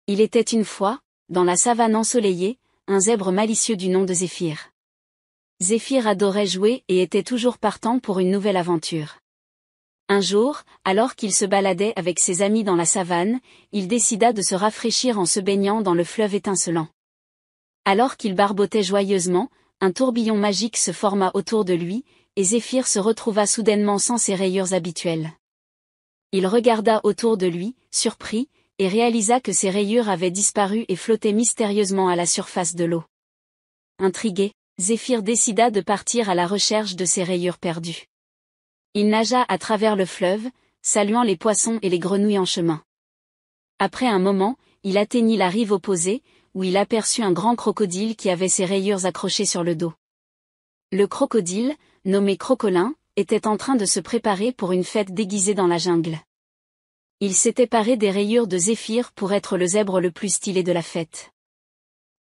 Il était une fois, dans la savane ensoleillée, un zèbre malicieux du nom de Zéphyr. Zéphyr adorait jouer et était toujours partant pour une nouvelle aventure. Un jour, alors qu'il se baladait avec ses amis dans la savane, il décida de se rafraîchir en se baignant dans le fleuve étincelant. Alors qu'il barbotait joyeusement, un tourbillon magique se forma autour de lui, et Zéphyr se retrouva soudainement sans ses rayures habituelles. Il regarda autour de lui, surpris, et réalisa que ses rayures avaient disparu et flottaient mystérieusement à la surface de l'eau. Intrigué, Zéphyr décida de partir à la recherche de ses rayures perdues. Il nagea à travers le fleuve, saluant les poissons et les grenouilles en chemin. Après un moment, il atteignit la rive opposée, où il aperçut un grand crocodile qui avait ses rayures accrochées sur le dos. Le crocodile, nommé Crocolin, était en train de se préparer pour une fête déguisée dans la jungle. Il s'était paré des rayures de Zéphyr pour être le zèbre le plus stylé de la fête.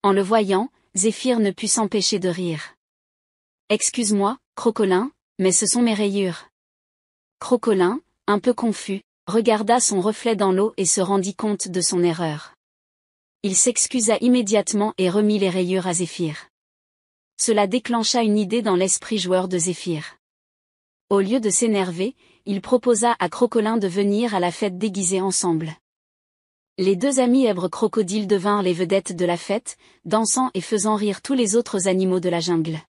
En le voyant, Zéphyr ne put s'empêcher de rire. « Excuse-moi, Crocolin, mais ce sont mes rayures. » Crocolin, un peu confus, regarda son reflet dans l'eau et se rendit compte de son erreur. Il s'excusa immédiatement et remit les rayures à Zéphyr. Cela déclencha une idée dans l'esprit joueur de Zéphyr. Au lieu de s'énerver, il proposa à Crocolin de venir à la fête déguisés ensemble. Les deux amis zèbres crocodiles devinrent les vedettes de la fête, dansant et faisant rire tous les autres animaux de la jungle.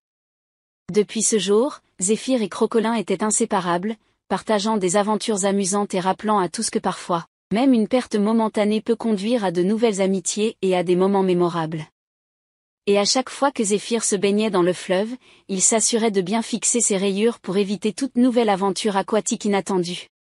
Depuis ce jour, Zéphyr et Crocolin étaient inséparables, partageant des aventures amusantes et rappelant à tous que parfois, même une perte momentanée peut conduire à de nouvelles amitiés et à des moments mémorables. Et à chaque fois que Zéphyr se baignait dans le fleuve, il s'assurait de bien fixer ses rayures pour éviter toute nouvelle aventure aquatique inattendue.